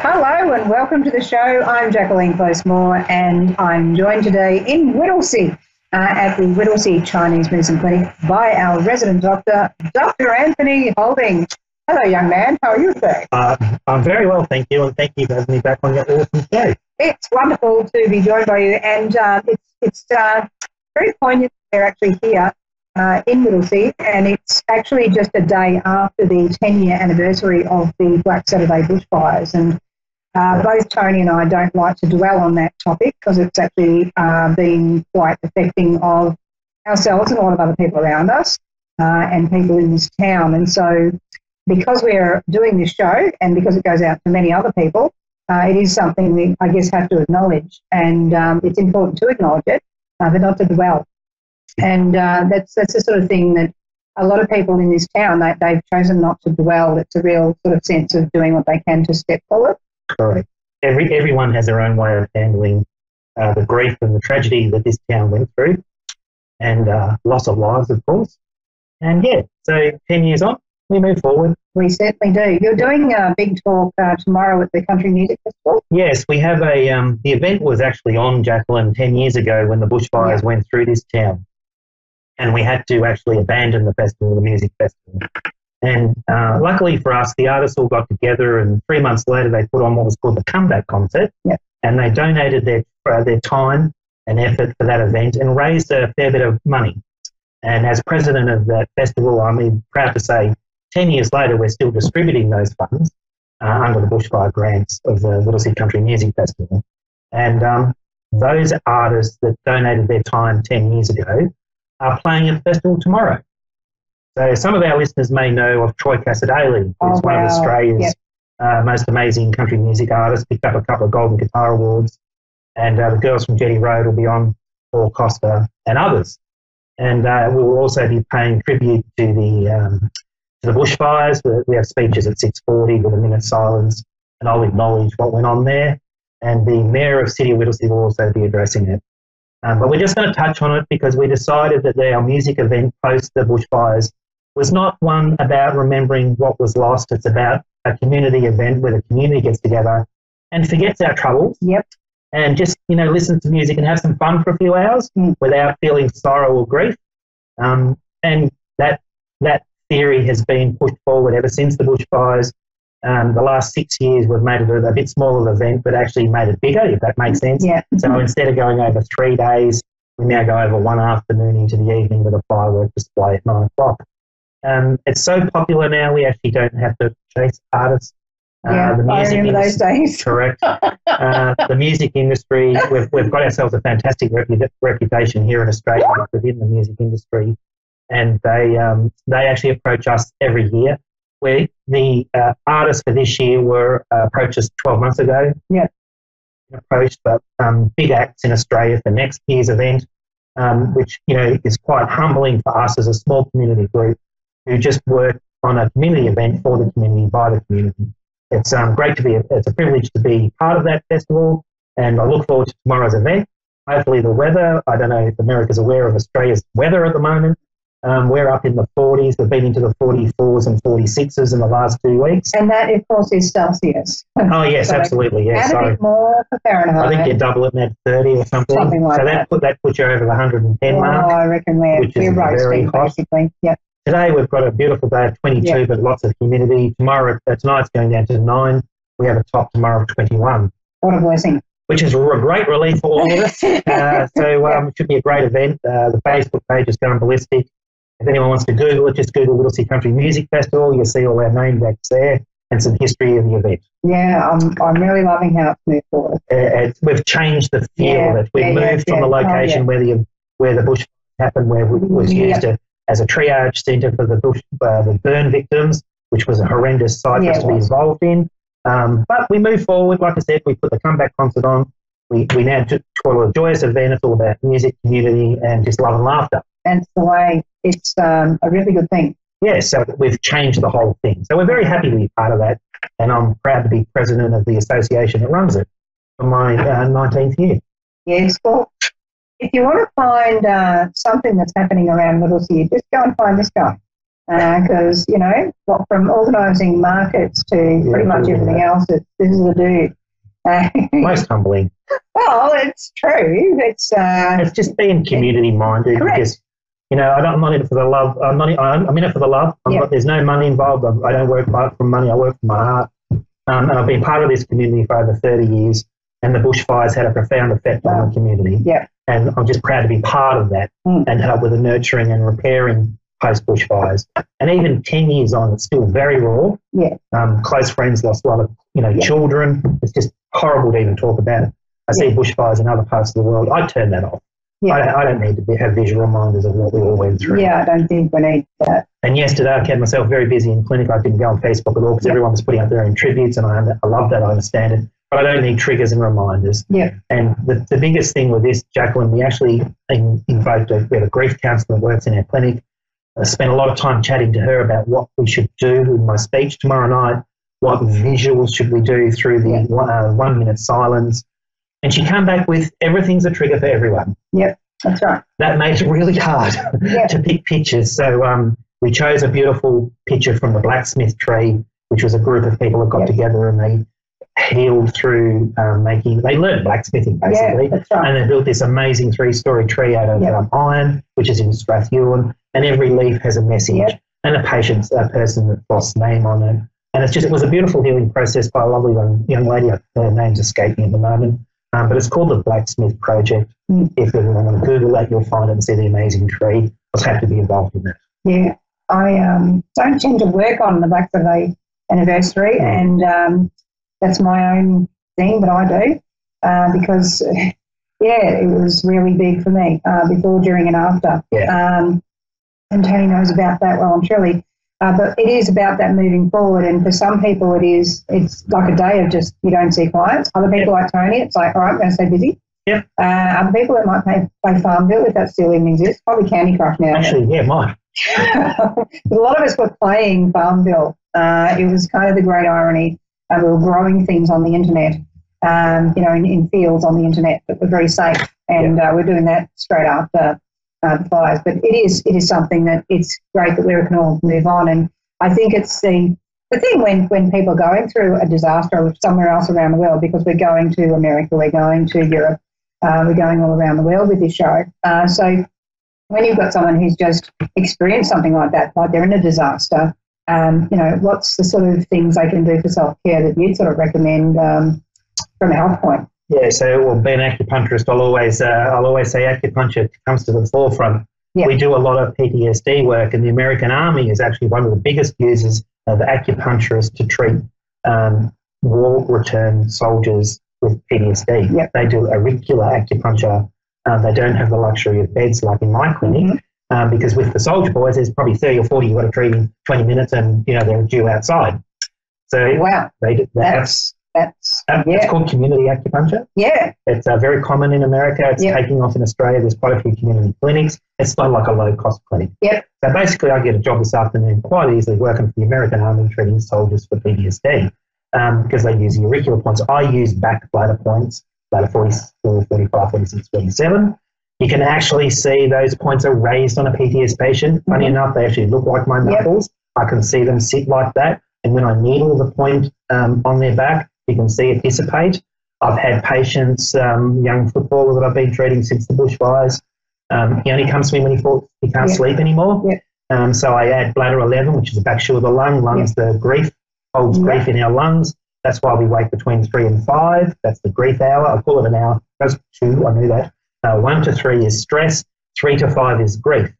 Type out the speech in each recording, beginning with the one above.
Hello and welcome to the show. I'm Jacquelene Closemore and I'm joined today in Whittlesea at the Whittlesea Chinese Medicine Clinic by our resident doctor, Dr. Anthony Holding. Hello, young man. How are you today? I'm very well, thank you, and thank you for having me back on your awesome show. It's wonderful to be joined by you, and it's very poignant that they're actually here in Whittlesea, and it's actually just a day after the 10-year anniversary of the Black Saturday bushfires. And both Tony and I don't like to dwell on that topic because it's actually been quite affecting of ourselves and a lot of other people around us and people in this town. And so because we're doing this show and because it goes out to many other people, it is something we, I guess, have to acknowledge. And it's important to acknowledge it, but not to dwell. And that's the sort of thing that a lot of people in this town, they've chosen not to dwell. It's a real sort of sense of doing what they can to step forward. Correct. Everyone has their own way of handling the grief and the tragedy that this town went through, and loss of lives, of course. And yeah, so 10 years on, we move forward. We certainly do. You're doing a big talk tomorrow at the Country Music Festival. Yes, we have the event was actually on, Jacqueline, 10 years ago when the bushfires went through this town, and we had to actually abandon the festival, the music festival. And luckily for us, the artists all got together, and 3 months later they put on what was called the comeback concert. Yep. And they donated their time and effort for that event and raised a fair bit of money. And as president of that festival, I'm proud to say 10 years later we're still distributing those funds under the bushfire grants of the Whittlesea Country Music Festival. And those artists that donated their time 10 years ago are playing at the festival tomorrow. So some of our listeners may know of Troy Casadale, who's one of Australia's most amazing country music artists, picked up a couple of Golden Guitar Awards, and the girls from Jetty Road will be on, Paul Costa and others. And we will also be paying tribute to the bushfires. We have speeches at 6:40 with a minute's silence, and I'll acknowledge what went on there. And the Mayor of City of Whittlesea will also be addressing it. But we're just going to touch on it because we decided that our music event post the bushfires was not one about remembering what was lost. It's about a community event where the community gets together and forgets our troubles. Yep. And just, listen to music and have some fun for a few hours without feeling sorrow or grief. And that theory has been pushed forward ever since the bushfires. The last 6 years we've made it a bit smaller event, but actually made it bigger, if that makes sense. Yeah. So instead of going over 3 days, we now go over one afternoon into the evening with a firework display at 9 o'clock. It's so popular now, we actually don't have to chase artists. I remember those days. Correct. The music industry, we've got ourselves a fantastic reputation here in Australia within the music industry, and they actually approach us every year. The artists for this year were approached us 12 months ago. Yeah. Approached big acts in Australia for next year's event, which is quite humbling for us as a small community group who just work on a community event for the community, by the community. It's great to be, it's a privilege to be part of that festival, and I look forward to tomorrow's event. Hopefully the weather, I don't know if America's aware of Australia's weather at the moment. We're up in the 40s, we've been into the 44s and 46s in the last 2 weeks. And that, of course, is Celsius. Oh, yes, so absolutely, yes. Add a bit more for Fahrenheit. I think you double it and add 30 or something. Something like that. So that puts you over the 110 mark. I reckon we're very roasting, hot. basically. Yep. Today we've got a beautiful day of 22, but lots of humidity. Tonight's going down to 9. We have a top tomorrow of 21. What a blessing. Which is a great relief for all of us. It should be a great event. The Facebook page is going ballistic. If anyone wants to Google it, just Google Whittlesea Country Music Festival. You'll see all our name tags there and some history of the event. Yeah, I'm really loving how it's moved forward. We've changed the feel of it. We've moved from the location where the bush happened, where it was used as a triage centre for the burn victims, which was a horrendous site for us to be involved in. But we move forward. Like I said, we put the comeback concert on. We now call it a joyous event. It's all about music, community, and just love and laughter. That's the way. It's a really good thing. Yeah, so we've changed the whole thing. So we're very happy to be part of that, and I'm proud to be president of the association that runs it for my 19th year. Yes, well, if you want to find something that's happening around Whittlesea, just go and find this guy. because, you know, from organising markets to pretty much everything else, this is the dude. Most humbling. Well, it's true. It's just being community minded. Correct. Because, you know, I'm not in it for the love. I'm in it for the love. There's no money involved. I don't work for money. I work for my heart. And I've been part of this community for over 30 years. And the bushfires had a profound effect on the community. Yeah. And I'm just proud to be part of that and help with the nurturing and repairing post-bushfires. And even 10 years on, it's still very raw. Yeah. Close friends lost a lot of, children. It's just horrible to even talk about it. I see bushfires in other parts of the world. I turn that off. Yeah. I don't need to have visual reminders of what we all went through. Yeah, I don't think we need that. And yesterday I kept myself very busy in clinic. I didn't go on Facebook at all because everyone was putting up their own tributes, and I love that. I understand it. But I don't need triggers and reminders. Yeah. And the biggest thing with this, Jacquelene, we actually invoked we have a grief counsellor that works in our clinic. I spent a lot of time chatting to her about what we should do in my speech tomorrow night, what visuals should we do through the 1 minute silence. And she came back with everything's a trigger for everyone. Yep, that's right. That made it really hard to pick pictures. So we chose a beautiful picture from the blacksmith tree, which was a group of people that got together and they healed through they learned blacksmithing basically. Yeah, that's right. And they built this amazing 3-story tree out of iron, which is in Strathewin, and every leaf has a message and a person that boss name on it. And it was a beautiful healing process by a lovely young lady. Her name's escaping at the moment. But it's called the Blacksmith Project. If everyone want to Google that, you'll find it and see the amazing tree. I was happy to be involved in that. Yeah, I don't tend to work on the Black Friday anniversary, and that's my own thing that I do because, it was really big for me before, during and after. Yeah. And Tony knows about that well and truly. But it is about that moving forward, and for some people it's like a day of just you don't see clients. Other people like Tony, it's like, all right, I'm going to stay busy. Yeah. Other people that might play Farmville, if that still even exists, probably Candy Crush now. Actually, mine. A lot of us were playing Farmville. It was kind of the great irony. We were growing things on the internet, in fields on the internet that were very safe, and we're doing that straight after the fires. But it is something that it's great that we can all move on. And I think it's the thing when people are going through a disaster somewhere else around the world, because we're going to America, we're going to Europe, we're going all around the world with this show. So when you've got someone who's just experienced something like that, like they're in a disaster, what's the sort of things they can do for self-care that you'd sort of recommend from a health point? Yeah, so being an acupuncturist, I'll always say acupuncture comes to the forefront. Yeah. We do a lot of PTSD work, and the American Army is actually one of the biggest users of acupuncturists to treat war return soldiers with PTSD. Yep. They do auricular acupuncture. They don't have the luxury of beds like in my clinic, because with the soldier boys, there's probably 30 or 40 you've got to treat in 20 minutes, and they're due outside. So wow, That's called community acupuncture. Yeah. It's very common in America. It's taking off in Australia. There's quite a few community clinics. It's not like a low-cost clinic. Yep. So basically I get a job this afternoon quite easily working for the American Army treating soldiers for PTSD because they use the auricular points. I use back bladder points, bladder 44, 45, 46, 47. You can actually see those points are raised on a PTSD patient. Funny enough, they actually look like my knuckles. I can see them sit like that. And when I needle the point on their back, you can see it dissipate. I've had patients, young footballer that I've been treating since the bushfires. He only comes to me when he can't sleep anymore. Yeah. So I add bladder 11, which is the back shoe of the lung. Lungs, the grief, holds grief in our lungs. That's why we wake between 3 and 5. That's the grief hour. I call it an hour. That's 2, I knew that. 1 to 3 is stress. 3 to 5 is grief.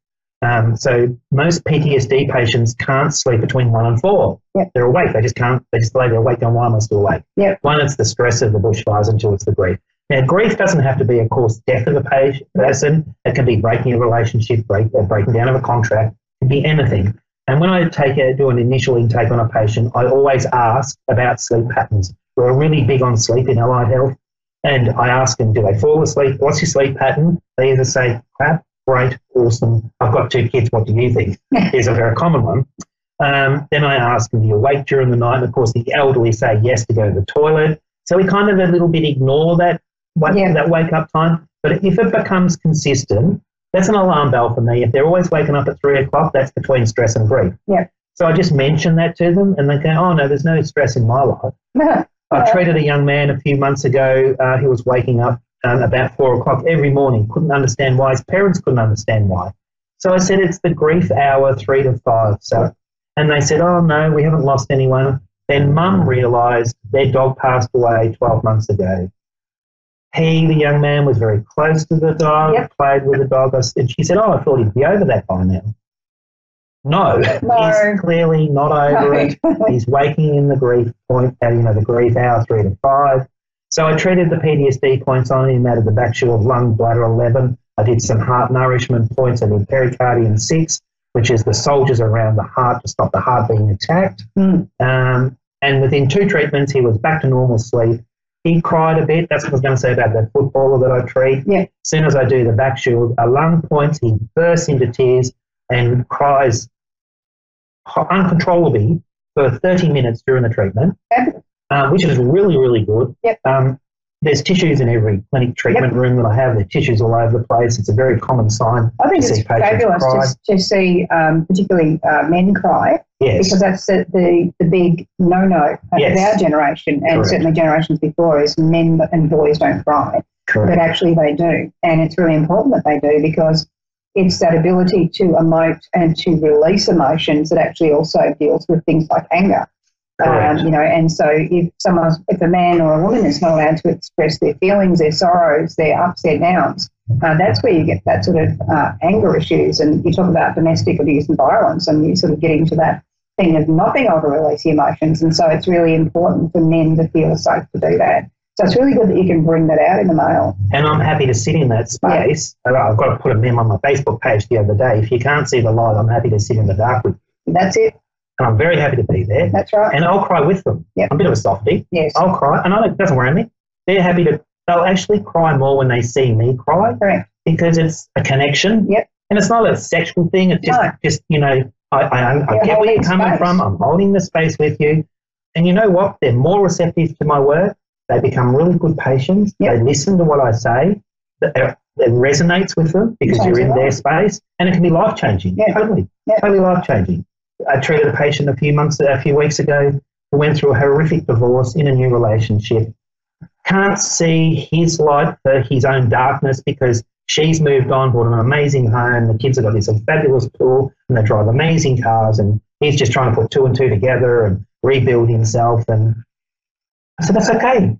So most PTSD patients can't sleep between 1 and 4. Yep. They're awake. They just can't. They just lay there awake going, why am I still awake? Yep. One, it's the stress of the bushfires, and 2, it's the grief. Now, grief doesn't have to be, of course, death of a person. It can be breaking a relationship, breaking down of a contract. It can be anything. And when I do an initial intake on a patient, I always ask about sleep patterns. We're really big on sleep in allied health. And I ask them, do they fall asleep? What's your sleep pattern? They either say, crap, great, awesome, I've got 2 kids, what do you think? Is a very common one. Then I ask them, do you wake during the night? And of course, the elderly say yes to go to the toilet. So we kind of a little bit ignore that wake up time. But if it becomes consistent, That's an alarm bell for me. If they're always waking up at 3 o'clock, that's between stress and grief. Yeah. So I just mention that to them, and they go, oh, no, there's no stress in my life. Yeah. I treated a young man a few months ago. He was waking up about 4 o'clock every morning, couldn't understand why. His parents couldn't understand why. So I said, it's the grief hour, 3 to 5. So, and they said, oh, no, we haven't lost anyone. Then mum realised their dog passed away 12 months ago. He, the young man, was very close to the dog, played with the dog, and she said, oh, I thought he'd be over that by now. No, he's clearly not over it. He's waking in the grief point, the grief hour, 3 to 5. So I treated the PTSD points on him out of the back shield of lung, bladder 11. I did some heart nourishment points. I did pericardium 6, which is the soldiers around the heart to stop the heart being attacked. And within 2 treatments, he was back to normal sleep. He cried a bit. That's what I was going to say about that footballer that I treat. Yeah. As soon as I do the back shield, lung points, he bursts into tears and cries uncontrollably for 30 minutes during the treatment, which is really, really good. Yep. There's tissues in every clinic treatment room that I have. There's tissues all over the place. It's a very common sign. I think it's fabulous to see particularly men cry, because that's the big no-no of our generation, and certainly generations before, is men and boys don't cry. Correct. But actually they do. And it's really important that they do, because it's that ability to emote and to release emotions that actually also deals with things like anger. And so if a man or a woman is not allowed to express their feelings, their sorrows, their ups, their downs, that's where you get that sort of anger issues. And you talk about domestic abuse and violence, and you sort of get into that thing of not being able to release the emotions. And so it's really important for men to feel safe to do that. So it's really good that you can bring that out in the male. And I'm happy to sit in that space. Yeah. I've got to put a meme on my Facebook page the other day. If you can't see the light, I'm happy to sit in the dark with you. That's it. And I'm very happy to be there. That's right. And I'll cry with them. Yep. I'm a bit of a softie. Yes. I'll cry. And it doesn't worry me. They're happy to, they'll actually cry more when they see me cry. Correct. Because it's a connection. Yep. And it's not a sexual thing. It's just I get where you're coming from. I'm holding the space with you. And you know what? They're more receptive to my work. They become really good patients. Yep. They listen to what I say. It resonates with them because you're in their space. And it can be life-changing. Yeah. Totally. Yeah. Totally life-changing. I treated a patient a few weeks ago who went through a horrific divorce in a new relationship. Can't see his light for his own darkness because she's moved on, bought an amazing home. The kids have got this fabulous pool and they drive amazing cars, and he's just trying to put 2 and 2 together and rebuild himself. And I said, that's okay.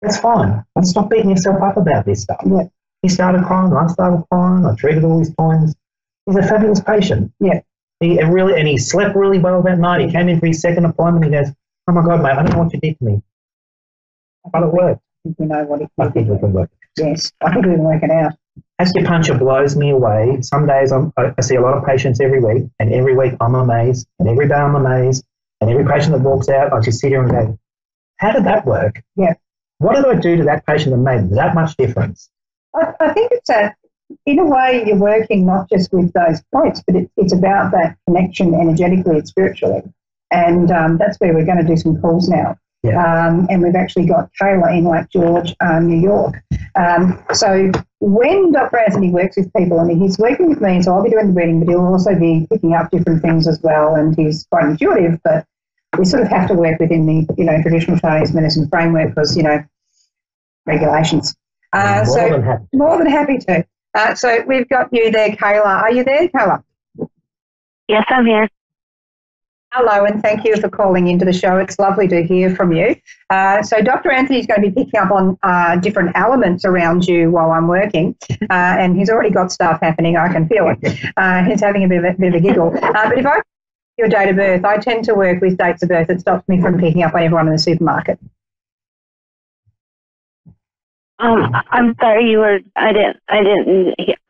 That's fine. Stop beating yourself up about this stuff. Yeah. He started crying. I started crying. I treated all his points. He's a fabulous patient. Yeah. He slept really well that night. He came in for his second appointment. He goes, oh, my God, mate, I don't know what you did to me. But it worked. I think we know what it I think we can work. Yes, I think we can work it out. Acupuncture blows me away. Some days I see a lot of patients every week, and every week I'm amazed, and every day I'm amazed, and every patient that walks out, I just sit here and go, how did that work? Yeah. What did I do to that patient that made that much difference? I think it's in a way you're working not just with those points, but it's about that connection energetically and spiritually. And that's where we're going to do some calls now. Yeah. And we've actually got Kayla in Lake George, New York. So when Dr. Anthony works with people, and he's working with me, so I'll be doing the reading, but he'll also be picking up different things as well. And he's quite intuitive, but we sort of have to work within the, traditional Chinese medicine framework because, regulations. More than happy to. So we've got you there, Kayla. Are you there, Kayla? Yes, I'm here. Hello, and thank you for calling into the show. It's lovely to hear from you. So Dr. Anthony's going to be picking up on different elements around you while I'm working, and he's already got stuff happening. I can feel it. He's having a bit of a giggle. But if I your date of birth, I tend to work with dates of birth. It stops me from picking up on everyone in the supermarket. I'm sorry, I didn't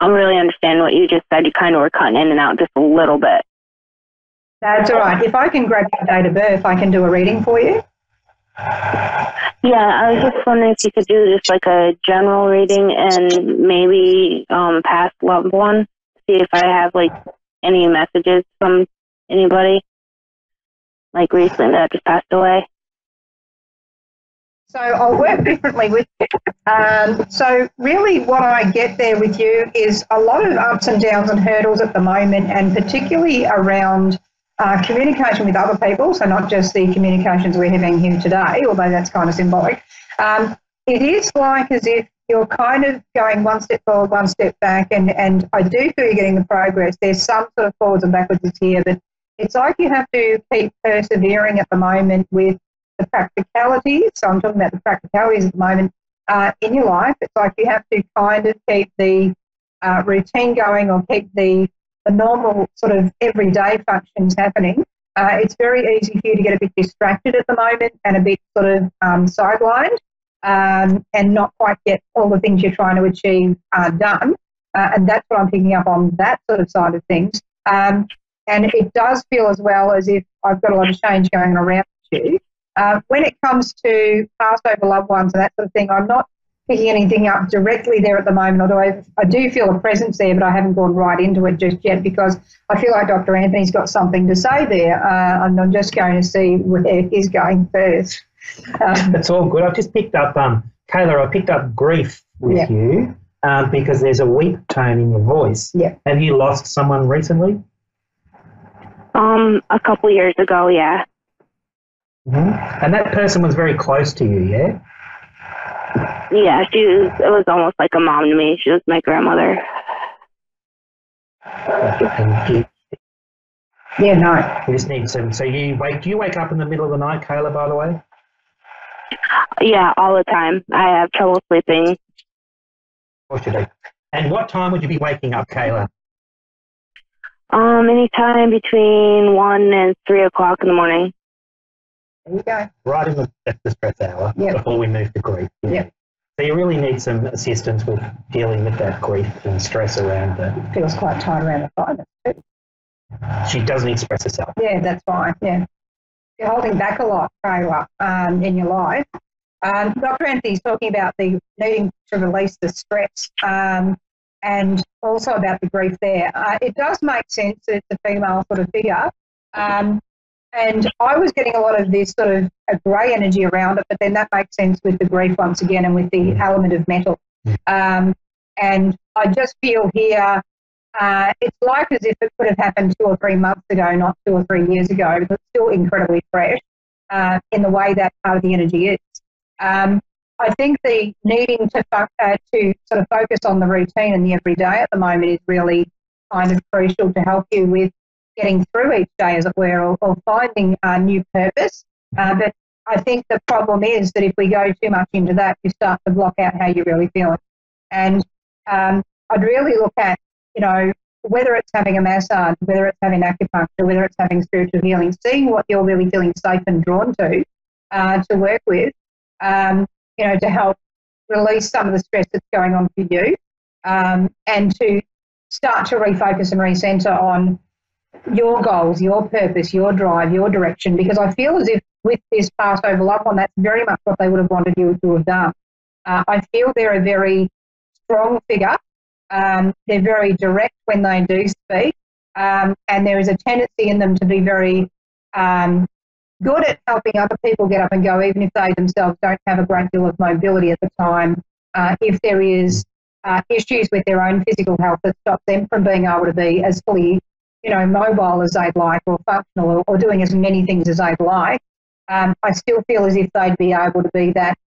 really understand what you just said. You kind of were cutting in and out just a little bit. That's all right. If I can grab your date of birth, I can do a reading for you. Yeah, I was just wondering if you could do just like a general reading and maybe past loved one. See if I have like any messages from anybody like recently that just passed away. So I'll work differently with you. So really what I get there with you is a lot of ups and downs and hurdles at the moment, and particularly around communication with other people, so not just the communications we're having here today, although that's kind of symbolic. It is like as if you're kind of going one step forward, one step back, and I do feel you're getting the progress. There's some sort of forwards and backwards here, but it's like you have to keep persevering at the moment with the practicalities. So I'm talking about the practicalities at the moment in your life. It's like you have to kind of keep the routine going, or keep the normal sort of everyday functions happening. It's very easy for you to get a bit distracted at the moment and a bit sort of sidelined, and not quite get all the things you're trying to achieve done. And that's what I'm picking up on, that sort of side of things. And it does feel as well as if I've got a lot of change going on around you. When it comes to passed over loved ones and that sort of thing, I'm not picking anything up directly there at the moment, although I do feel a presence there, but I haven't gone right into it just yet because I feel like Dr. Anthony's got something to say there, and I'm just going to see where he's going first. That's all good. I've just picked up, Kayla, I picked up grief with you because there's a weep tone in your voice. Yeah. Have you lost someone recently? A couple years ago, yeah. Mm-hmm. And that person was very close to you, yeah? Yeah, it was almost like a mom to me. She was my grandmother. Yeah, no. You just need some. So do you wake up in the middle of the night, Kayla, by the way? Yeah, all the time. I have trouble sleeping. Of course you do. And what time would you be waking up, Kayla? Anytime between 1 and 3 o'clock in the morning. There you go. Right in the stress hour before we move to grief. Yeah. So you really need some assistance with dealing with that grief and stress around that. It feels quite tight around the thymus too. She doesn't express herself. Yeah, that's fine. Yeah. You're holding back a lot, Kayla, in your life. Dr. Anthony's talking about the needing to release the stress, and also about the grief there. It does make sense that it's a female sort of figure. And I was getting a lot of this sort of a grey energy around it, but then that makes sense with the grief once again and with the element of metal. And I just feel here, it's like as if it could have happened 2 or 3 months ago, not 2 or 3 years ago, but it's still incredibly fresh in the way that part of the energy is. I think the needing to sort of focus on the routine and the everyday at the moment is really kind of crucial to help you with getting through each day, as it were, or finding a new purpose. But I think the problem is that if we go too much into that, you start to block out how you're really feeling. And I'd really look at, whether it's having a massage, whether it's having acupuncture, whether it's having spiritual healing, seeing what you're really feeling safe and drawn to work with, to help release some of the stress that's going on for you, and to start to refocus and recenter on your goals, your purpose, your drive, your direction, because I feel as if with this passed over loved one, that's very much what they would have wanted you to have done. I feel they're a very strong figure. They're very direct when they do speak, and there is a tendency in them to be very good at helping other people get up and go, even if they themselves don't have a great deal of mobility at the time. If there is issues with their own physical health that stop them from being able to be as fully mobile as they'd like, or functional, or doing as many things as they'd like, I still feel as if they'd be able to be that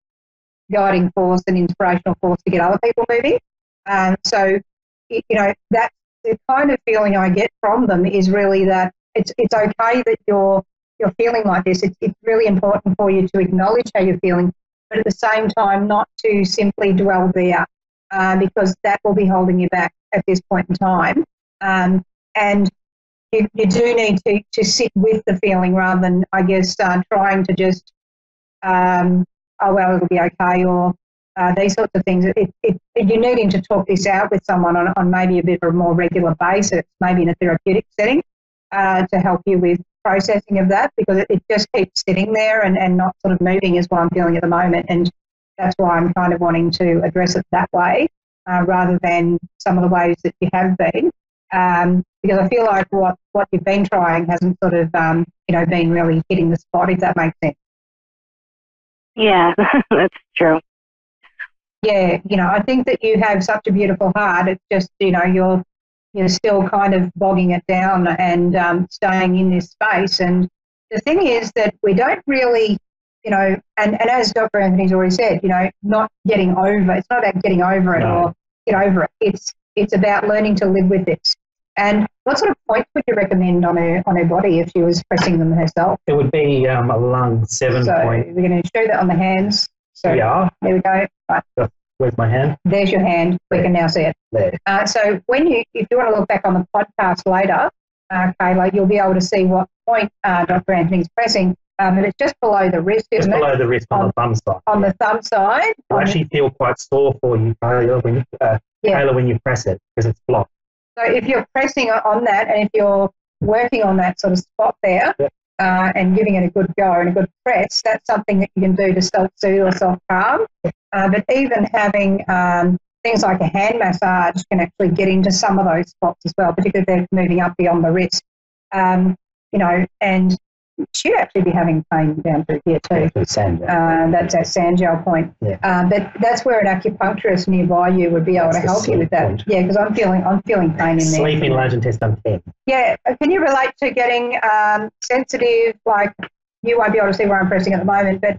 guiding force and inspirational force to get other people moving. So, that's the kind of feeling I get from them, is really that it's okay that you're feeling like this. It's really important for you to acknowledge how you're feeling, but at the same time not to simply dwell there, because that will be holding you back at this point in time. And you do need to sit with the feeling rather than, I guess, trying to just, oh, well, it'll be okay, or these sorts of things. You're needing to talk this out with someone on maybe a bit of a more regular basis, maybe in a therapeutic setting, to help you with processing of that, because it just keeps sitting there and not sort of moving is what I'm feeling at the moment. And that's why I'm kind of wanting to address it that way, rather than some of the ways that you have been. Because I feel like what you've been trying hasn't sort of, been really hitting the spot, if that makes sense. Yeah, that's true. Yeah, I think that you have such a beautiful heart. It's just, you're still kind of bogging it down and staying in this space. And the thing is that we don't really, and as Dr. Anthony's already said, not getting over. It's not about getting over it or get over it. It's about learning to live with this. And what sort of points would you recommend on her body if she was pressing them herself? It would be a lung 7 point. We're going to show that on the hands. So yeah. There we go. Right. Where's my hand? There's your hand. We can now see it. There. So if you want to look back on the podcast later, Kayla, you'll be able to see what point Dr. Anthony's pressing. And it's just below the wrist, isn't it? Just below the wrist on the thumb side. On the thumb side. It'll actually feel quite sore for you, Kayla, when you press it, because it's blocked. So if you're pressing on that and if you're working on that sort of spot there, and giving it a good go and a good press, that's something that you can do to self-soothe or self-calm. But even having things like a hand massage can actually get into some of those spots as well, particularly if they're moving up beyond the wrist. And she'd actually be having pain down through here too. That's that sand gel point. Yeah. But that's where an acupuncturist nearby you would be able to help you with that. Point. Yeah, because I'm feeling pain in there. Sleep in large intestine 10. Yeah. Can you relate to getting sensitive? Like, you won't be able to see where I'm pressing at the moment, but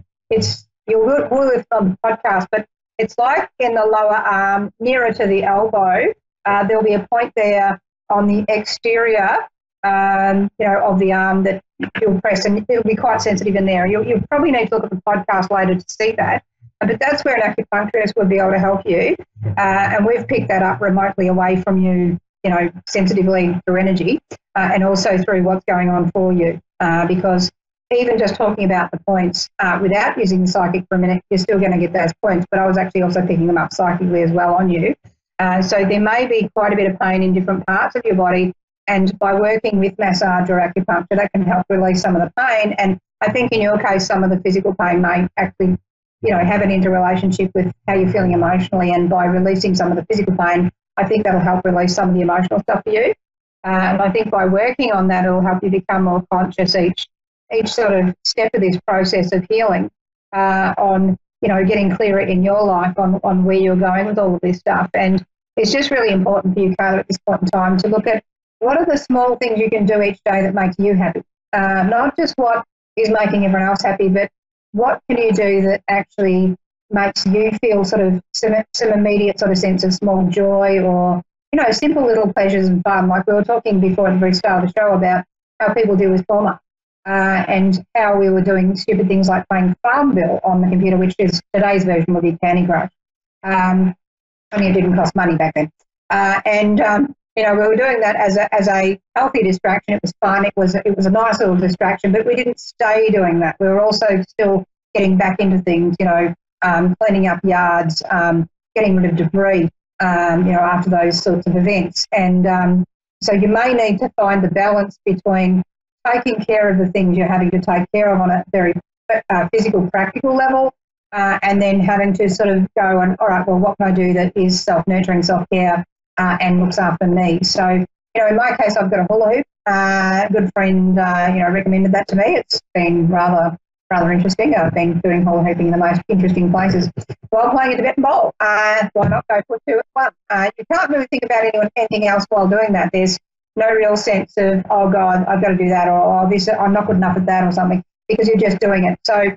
you'll lift on the podcast, but it's like in the lower arm, nearer to the elbow, there'll be a point there on the exterior, of the arm that you'll press, and it'll be quite sensitive in there. You'll probably need to look at the podcast later to see that, but that's where an acupuncturist would be able to help you, and we've picked that up remotely away from you, sensitively through energy, and also through what's going on for you, because even just talking about the points without using the psychic for a minute, you're still going to get those points, but I was actually also picking them up psychically as well on you. So there may be quite a bit of pain in different parts of your body, and by working with massage or acupuncture, that can help release some of the pain. And I think in your case, some of the physical pain may actually, have an interrelationship with how you're feeling emotionally, and by releasing some of the physical pain, I think that'll help release some of the emotional stuff for you. And I think by working on that, it'll help you become more conscious each sort of step of this process of healing, on, getting clearer in your life on where you're going with all of this stuff. And it's just really important for you, Kayla, at this point in time to look at what are the small things you can do each day that makes you happy. Not just what is making everyone else happy, but what can you do that actually makes you feel sort of some immediate sort of sense of small joy, or, simple little pleasures and fun. Like we were talking before at the very start of the show about how people deal with trauma. And how we were doing stupid things like playing Farmville on the computer, which is today's version would be Candy Crush. Only it didn't cost money back then. We were doing that as a healthy distraction. It was fun. It was a nice little distraction, but we didn't stay doing that. We were also still getting back into things, cleaning up yards, getting rid of debris, after those sorts of events. And so you may need to find the balance between taking care of the things you're having to take care of on a very physical, practical level, and then having to sort of go and, all right, well, what can I do that is self-nurturing, self-care, and looks after me? So, in my case, I've got a hula hoop. A good friend, recommended that to me. It's been rather interesting. I've been doing hula hooping in the most interesting places while playing a Tibetan bowl. Why not go for two at once? You can't really think about anything else while doing that. There's no real sense of, oh God, I've got to do that, or oh, this, I'm not good enough at that, or something, because you're just doing it. So,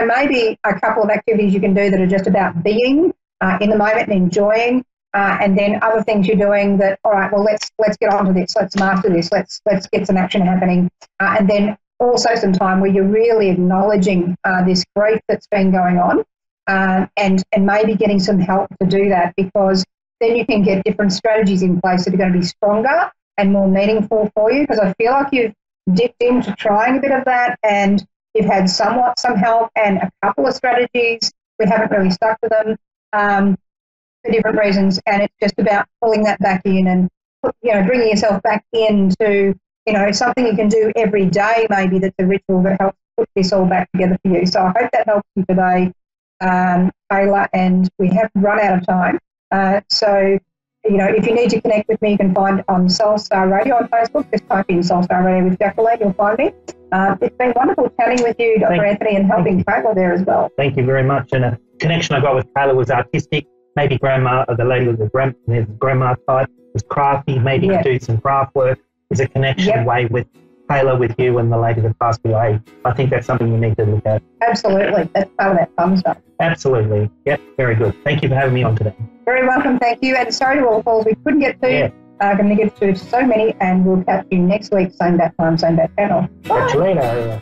maybe a couple of activities you can do that are just about being in the moment and enjoying, and then other things you're doing that, all right, well, let's get onto this, let's master this, let's get some action happening, and then also some time where you're really acknowledging this grief that's been going on, and maybe getting some help to do that, because then you can get different strategies in place that are going to be stronger and more meaningful for you, because I feel like you've dipped into trying a bit of that and you've had some help and a couple of strategies. We haven't really stuck to them for different reasons, and it's just about pulling that back in and, bringing yourself back into, something you can do every day, maybe that's a ritual that helps put this all back together for you. So I hope that helps you today, Kayla, and we have run out of time. So, if you need to connect with me, you can find on Soul Star Radio on Facebook. Just type in Soul Star Radio with Jacquelene, you'll find me. It's been wonderful chatting with you, Dr. Anthony, and helping Taylor there as well. Thank you very much. And a connection I got with Taylor was artistic. Maybe grandma, or the lady with the grandma type, was crafty. Maybe could do some craft work. There's a connection way with Taylor, with you, and the lady that passed away. I think that's something you need to look at. Absolutely. That's part of that fun stuff. Absolutely. Yep, very good. Thank you for having me on today. Very welcome. Thank you. And sorry to all the calls we couldn't get to. Yeah. Going to get to so many, and we'll catch you next week, same bat time, same bat channel. Bye. Catch you later.